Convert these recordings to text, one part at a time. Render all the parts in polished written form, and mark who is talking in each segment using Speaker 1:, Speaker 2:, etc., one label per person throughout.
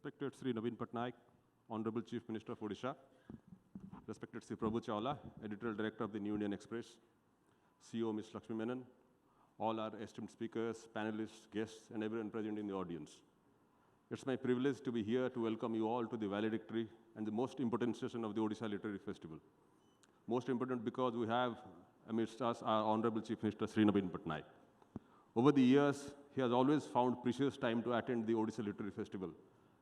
Speaker 1: Respected Sri Naveen Patnaik, Honorable Chief Minister of Odisha, respected Sri Prabhu Chawla, Editorial Director of the New Indian Express, CEO Ms. Lakshmi Menon, all our esteemed speakers, panelists, guests, and everyone present in the audience. It's my privilege to be here to welcome you all to the valedictory and the most important session of the Odisha Literary Festival. Most important because we have amidst us our Honorable Chief Minister Sri Naveen Patnaik. Over the years, he has always found precious time to attend the Odisha Literary Festival.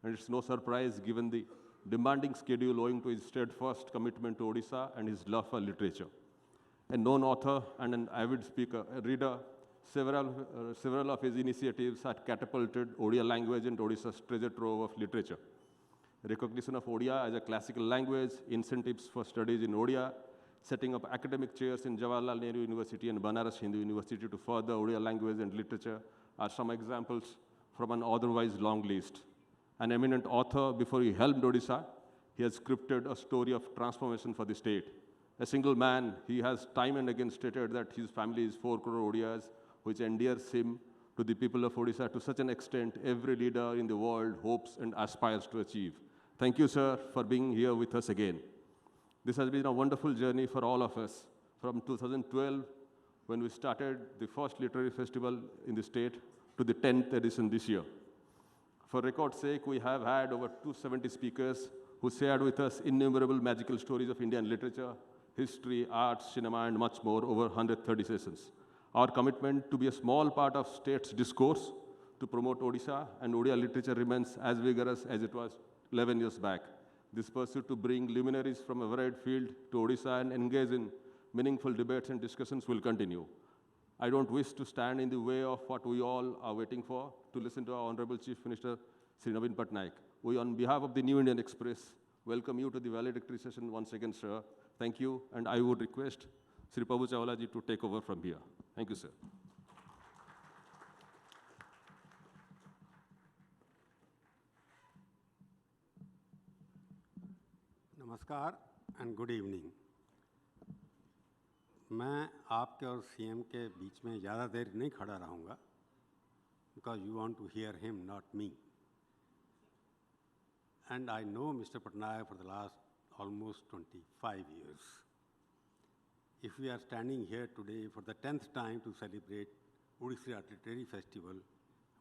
Speaker 1: And it's no surprise given the demanding schedule owing to his steadfast commitment to Odisha and his love for literature. A known author and an avid reader, several of his initiatives had catapulted Odia language into Odisha's treasure trove of literature. Recognition of Odia as a classical language, incentives for studies in Odia, setting up academic chairs in Jawaharlal Nehru University and Banaras Hindu University to further Odia language and literature are some examples from an otherwise long list. An eminent author, before he helmed Odisha, he has scripted a story of transformation for the state. A single man, he has time and again stated that his family is 4 crore Odias, which endears him to the people of Odisha to such an extent every leader in the world hopes and aspires to achieve. Thank you, sir, for being here with us again. This has been a wonderful journey for all of us. From 2012, when we started the first literary festival in the state, to the 10th edition this year. For record's sake, we have had over 270 speakers who shared with us innumerable magical stories of Indian literature, history, arts, cinema, and much more over 130 sessions. Our commitment to be a small part of state's discourse to promote Odisha and Odia literature remains as vigorous as it was 11 years back. This pursuit to bring luminaries from a varied field to Odisha and engage in meaningful debates and discussions will continue. I don't wish to stand in the way of what we all are waiting for, to listen to our Honorable Chief Minister, Sri Naveen Patnaik. We, on behalf of the New Indian Express, welcome you to the valedictory session once again, sir. Thank you, and I would request Sri Prabhu Chawla ji to take over from here. Thank you, sir.
Speaker 2: Namaskar and good evening. मैं आपके और CM के बीच में ज़्यादा देर नहीं खड़ा रहूँगा, because you want to hear him, not me. And I know Mr. Patnaik for the last almost 25 years. If we are standing here today for the 10th time to celebrate Odisha Literary Festival,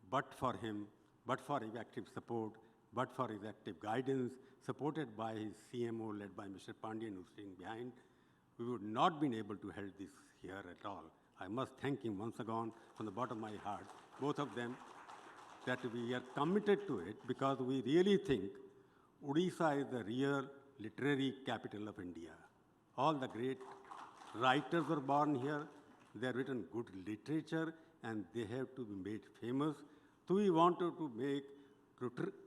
Speaker 2: but for him, but for his active support, but for his active guidance, supported by his CMO led by Mr. Pandian who's sitting behind, we would not been able to hold this here at all. I must thank him once again from the bottom of my heart, both of them, that we are committed to it because we really think Odisha is the real literary capital of India. All the great writers were born here, they have written good literature, and they have to be made famous. So we wanted to make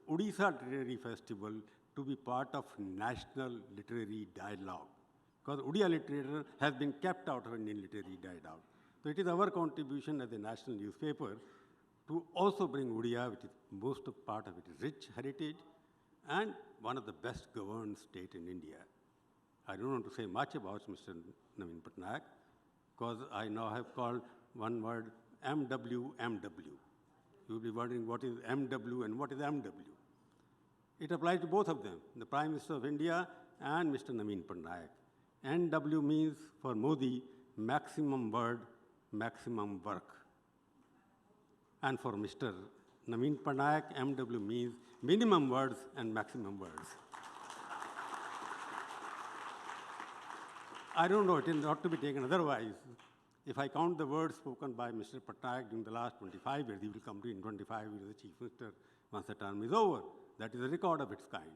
Speaker 2: Odisha Literary Festival to be part of national literary dialogue, because Odia literature has been kept out of Indian literary dialogue. So it is our contribution as a national newspaper to also bring Odia, which is most of part of its rich heritage, and one of the best governed state in India. I don't want to say much about Mr. Naveen Patnaik, because I now have called one word MWMW. You will be wondering what is MW and what is MW. It applies to both of them, the Prime Minister of India and Mr. Naveen Patnaik. NW means for Modi, maximum word, maximum work. And for Mr. Naveen Patnaik, MW means minimum words and maximum words. I don't know, it is not to be taken otherwise. If I count the words spoken by Mr. Patnaik during the last 25 years, he will complete in 25 years as Chief Minister once the term is over. That is a record of its kind.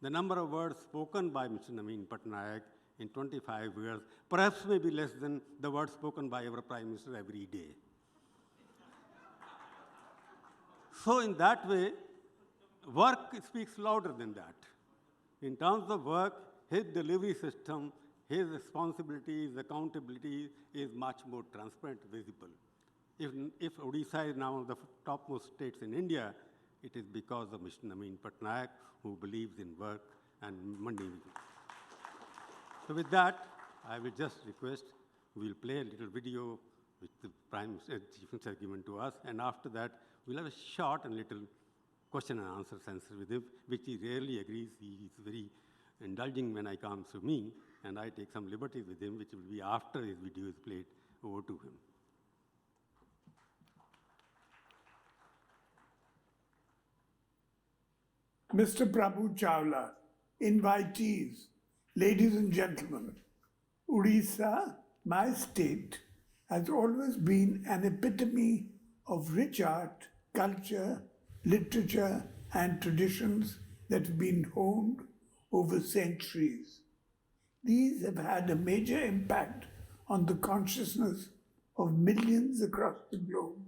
Speaker 2: The number of words spoken by Mr. Naveen Patnaik in 25 years perhaps may be less than the words spoken by our Prime Minister every day. So in that way, work speaks louder than that. In terms of work, his delivery system, his responsibilities, accountability is much more transparent, visible. If Odisha is now one of the topmost states in India, it is because of Mr. Naveen Patnaik, who believes in work and money. So with that, I will just request, we'll play a little video which the Prime Minister, Chief Minister has given to us, and after that, we'll have a short and little question and answer session with him, which he rarely agrees. He is very indulging when I comes to me, and I take some liberties with him, which will be after his video is played. Over to him.
Speaker 3: Mr. Prabhu Chawla, invitees, ladies and gentlemen, Odisha, my state, has always been an epitome of rich art, culture, literature, and traditions that have been honed over centuries. These have had a major impact on the consciousness of millions across the globe.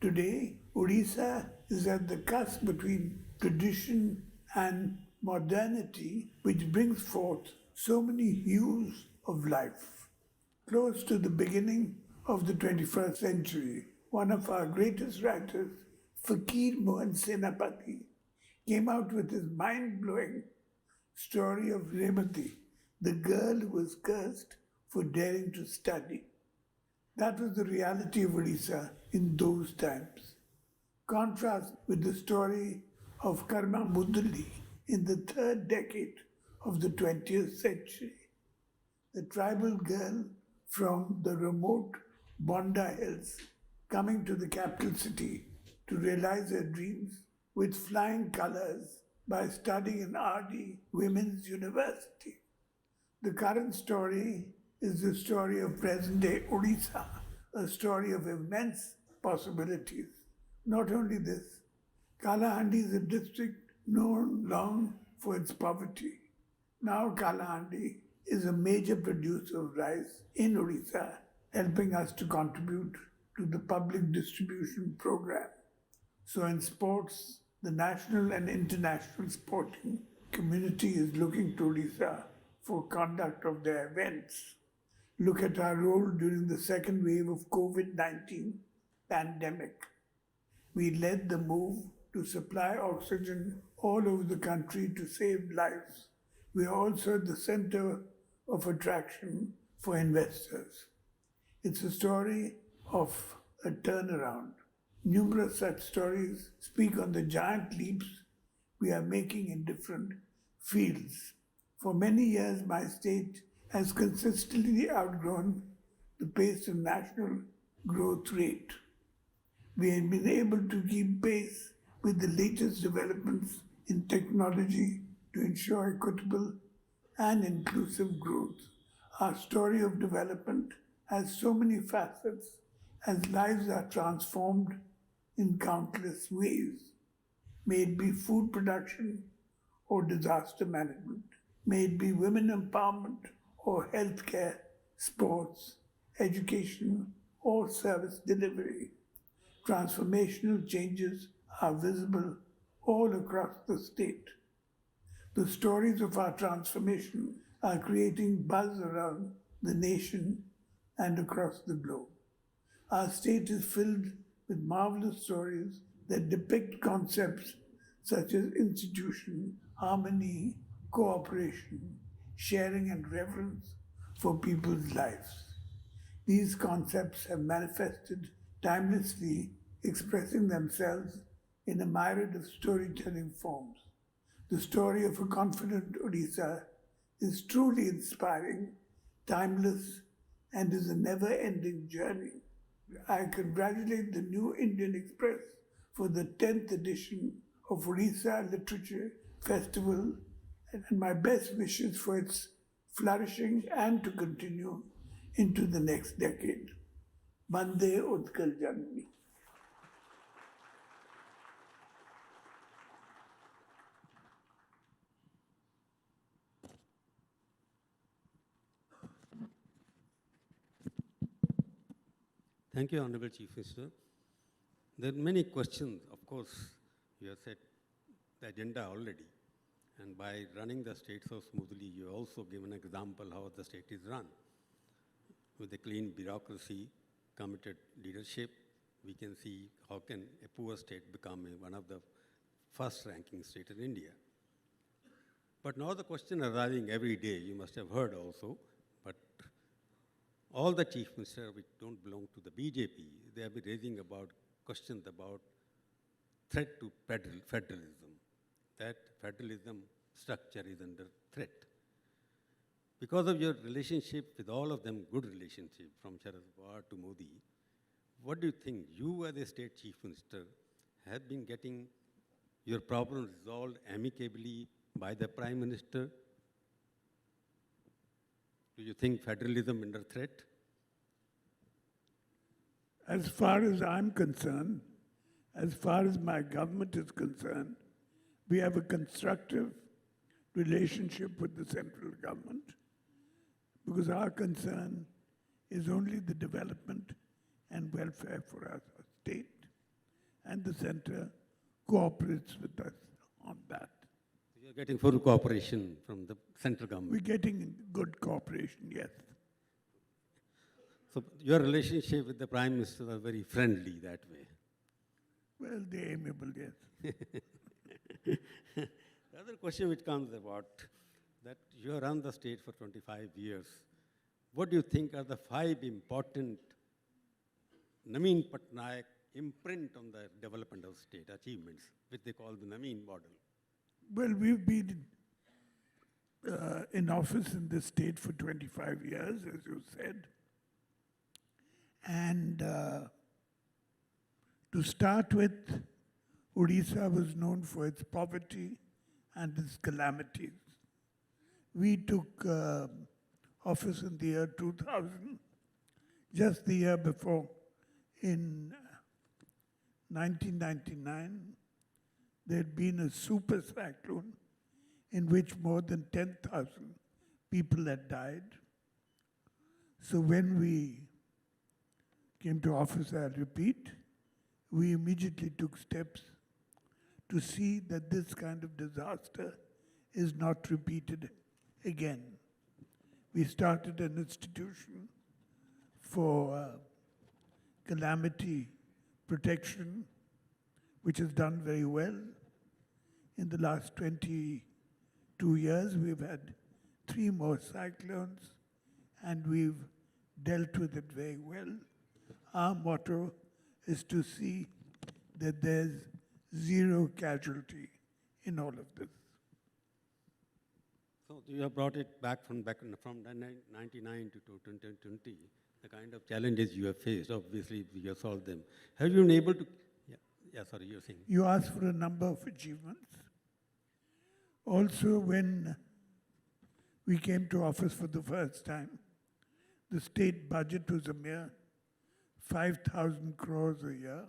Speaker 3: Today, Odisha is at the cusp between tradition and modernity, which brings forth so many hues of life. Close to the beginning of the 21st century, one of our greatest writers, Fakir Mohan Senapati, came out with his mind-blowing story of Remati, the girl who was cursed for daring to study. That was the reality of Odisha in those times. Contrast with the story of Karma Mudali in the third decade of the 20th century. The tribal girl from the remote Bonda Hills coming to the capital city to realize her dreams with flying colors by studying in RD Women's University. The current story is the story of present-day Odisha, a story of immense possibilities. Not only this, Kalahandi is a district known long for its poverty. Now Kalahandi is a major producer of rice in Odisha, helping us to contribute to the public distribution program. So in sports, the national and international sporting community is looking to Odisha for conduct of their events. Look at our role during the second wave of COVID-19 pandemic. We led the move to supply oxygen all over the country to save lives. We are also the center of attraction for investors. It's a story of a turnaround. Numerous such stories speak on the giant leaps we are making in different fields. For many years, my state has consistently outgrown the pace of national growth rate. We have been able to keep pace with the latest developments in technology to ensure equitable and inclusive growth. Our story of development has so many facets as lives are transformed in countless ways. May it be food production or disaster management, may it be women empowerment or healthcare, sports, education, or service delivery. Transformational changes are visible all across the state. The stories of our transformation are creating buzz around the nation and across the globe. Our state is filled with marvelous stories that depict concepts such as institution, harmony, cooperation, sharing, and reverence for people's lives. These concepts have manifested timelessly, expressing themselves in a myriad of storytelling forms. The story of a confident Odisha is truly inspiring, timeless, and is a never-ending journey. I congratulate the New Indian Express for the 10th edition of Odisha Literature Festival and my best wishes for its flourishing and to continue into the next decade. Bande Utkal Janani.
Speaker 2: Thank you, Honorable Chief Minister. There are many questions. Of course, you have set the agenda already. And by running the state so smoothly, you have also given an example how the state is run. With a clean bureaucracy, committed leadership, we can see how can a poor state become one of the first-ranking states in India. But now the question arising every day, you must have heard also, but all the chief ministers which don't belong to the BJP, they have been raising about questions about threat to federalism. That federalism structure is under threat. Because of your relationship with all of them, good relationship, from Sharad Pawar to Modi, what do you think? You as a state chief minister have been getting your problem resolved amicably by the prime minister? Do you think federalism under threat?
Speaker 3: As far as I'm concerned, as far as my government is concerned, we have a constructive relationship with the central government because our concern is only the development and welfare for our state, and the center cooperates with us on that.
Speaker 2: You're getting full cooperation from the central government.
Speaker 3: We're getting good cooperation, yes.
Speaker 2: So your relationship with the prime minister are very friendly that way.
Speaker 3: Well, they're amiable, yes.
Speaker 2: The other question which comes about that you have run the state for 25 years. What do you think are the 5 important Naveen Patnaik imprint on the development of state achievements, which they call the Naveen model?
Speaker 3: Well, we've been in office in this state for 25 years, as you said. And to start with, Odisha was known for its poverty and its calamities. We took office in the year 2000, just the year before, in 1999, there had been a super cyclone in which more than 10,000 people had died. So when we came to office, I repeat, we immediately took steps to see that this kind of disaster is not repeated again. We started an institution for calamity protection, which has done very well. In the last 22 years, we've had 3 more cyclones, and we've dealt with it very well. Our motto is to see that there's 0 casualty in all of this.
Speaker 2: So you have brought it back from 1999 to 2020, the kind of challenges you have faced. Obviously, you have solved them. Have you been able to? Yeah, sorry, you were saying.
Speaker 3: You asked for a number of achievements. Also, when we came to office for the first time, the state budget was a mere 5,000 crores a year.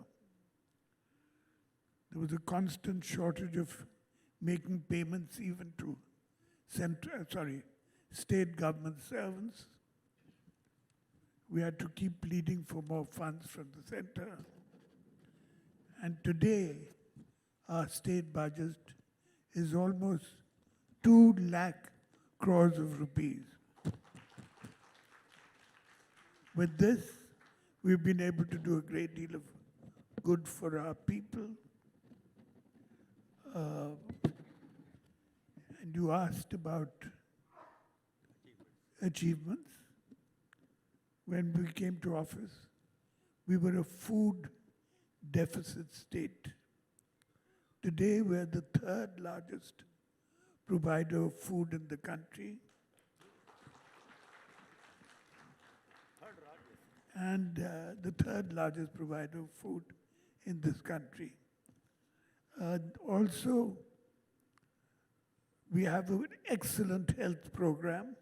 Speaker 3: There was a constant shortage of making payments even to state government servants. We had to keep pleading for more funds from the center. And today, our state budget is almost 2 lakh crores of rupees. With this, we've been able to do a great deal of good for our people. And you asked about achievements. When we came to office, we were a food deficit state. Today, we're the 3rd largest provider of food in the country. And the 3rd largest provider of food in this country. Also, we have an excellent health program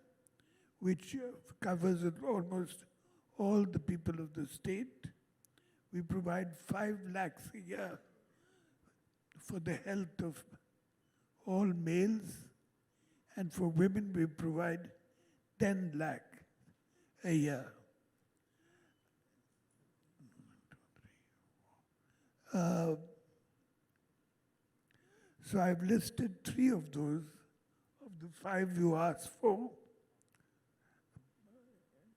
Speaker 3: which covers almost all the people of the state. We provide 5 lakhs a year for the health of all males, and for women we provide 10 lakh a year. So I've listed 3 of those, of the 5 you asked for.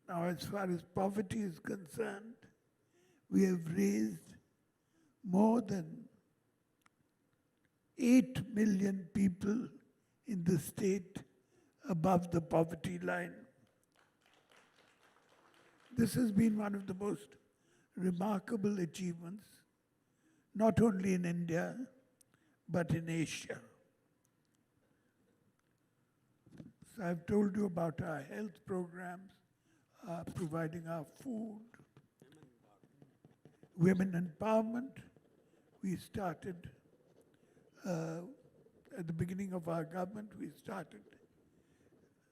Speaker 3: Now, as far as poverty is concerned, we have raised more than 8 million people in the state above the poverty line. This has been one of the most remarkable achievements, not only in India, but in Asia. So I've told you about our health programs, providing our food, women empowerment. We started, at the beginning of our government, we started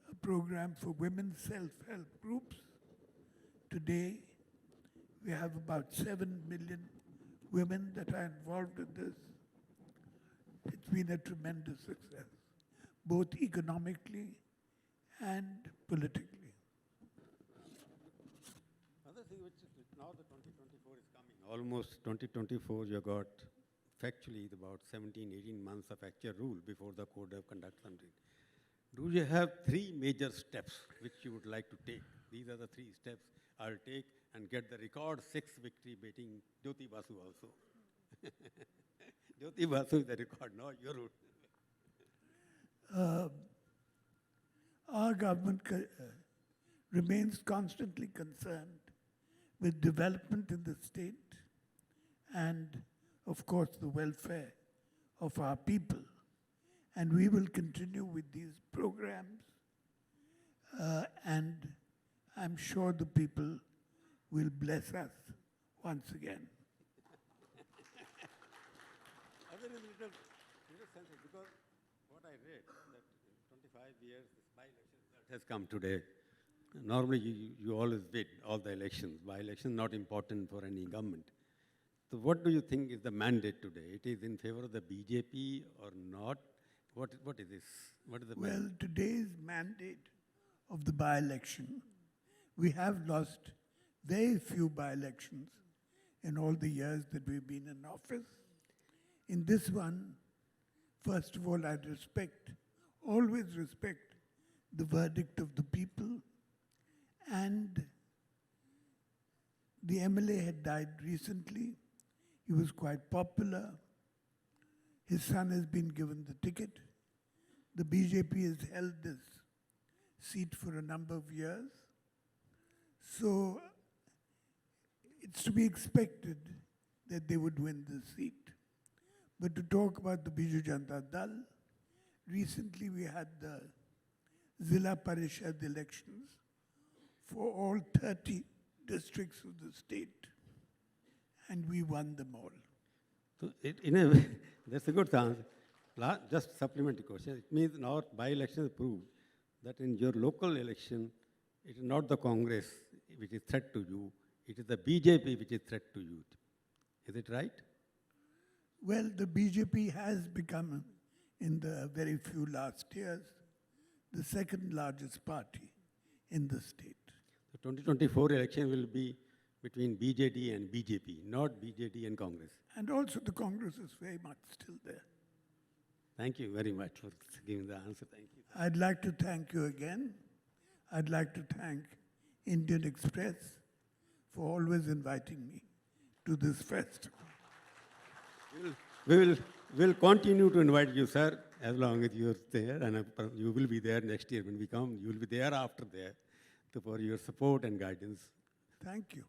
Speaker 3: a program for women's self-help groups. Today, we have about 7 million women that are involved in this. It's been a tremendous success, both economically and politically.
Speaker 2: Other thing which now the 2024 is coming. Almost 2024, you got factually about 17, 18 months of actual rule before the code of conduct something. Do you have 3 major steps which you would like to take? These are the 3 steps I'll take and get the record 6 victory beating Jyoti Basu also. Jyoti Basu is the record, no, your route.
Speaker 3: Our government remains constantly concerned with development in the state and, of course, the welfare of our people. And we will continue with these programs, and I'm sure the people will bless us once again.
Speaker 2: Other is little sensitive because what I read that in 25 years this by-election result has come today. Normally you always win all the elections. By-election not important for any government. So what do you think is the mandate today? It is in favor of the BJP or not? What is this? What is the
Speaker 3: Well,
Speaker 2: mandate?
Speaker 3: today's mandate of the by-election, we have lost very few by-elections in all the years that we've been in office. In this one, first of all, I'd always respect the verdict of the people. And the MLA had died recently. He was quite popular. His son has been given the ticket. The BJP has held this seat for a number of years. So it's to be expected that they would win the seat. But to talk about the Biju Janata Dal, recently we had the Zilla Parishad elections for all 30 districts of the state, and we won them all.
Speaker 2: So in a way, that's a good answer. Just supplementary question. It means now by-elections prove that in your local election, it is not the Congress which is threat to you, it is the BJP which is threat to you. Is it right?
Speaker 3: Well, the BJP has become, in the very few last years, the second largest party in the state.
Speaker 2: The 2024 election will be between BJD and BJP, not BJD and Congress.
Speaker 3: And also the Congress is very much still there.
Speaker 2: Thank you very much for giving the answer. Thank you.
Speaker 3: I'd like to thank you again. I'd like to thank Indian Express for always inviting me to this festival.
Speaker 2: We'll continue to invite you, sir, as long as you're there, and you will be there next year when we come. You will be there after there for your support and guidance.
Speaker 3: Thank you.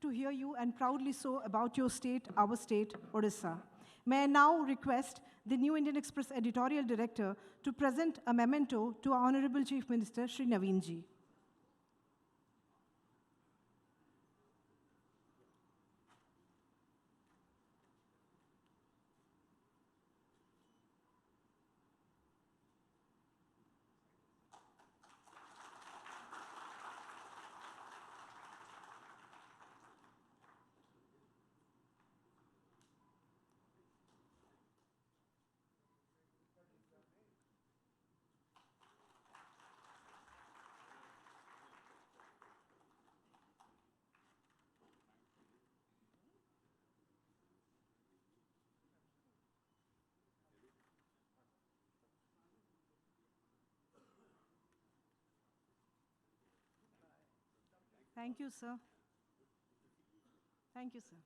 Speaker 4: To hear you, and proudly so, about your state, our state, Odisha. May I now request the New Indian Express editorial director to present a memento to our Honorable Chief Minister, Shri Naveen ji. Thank you, sir. Thank you, sir.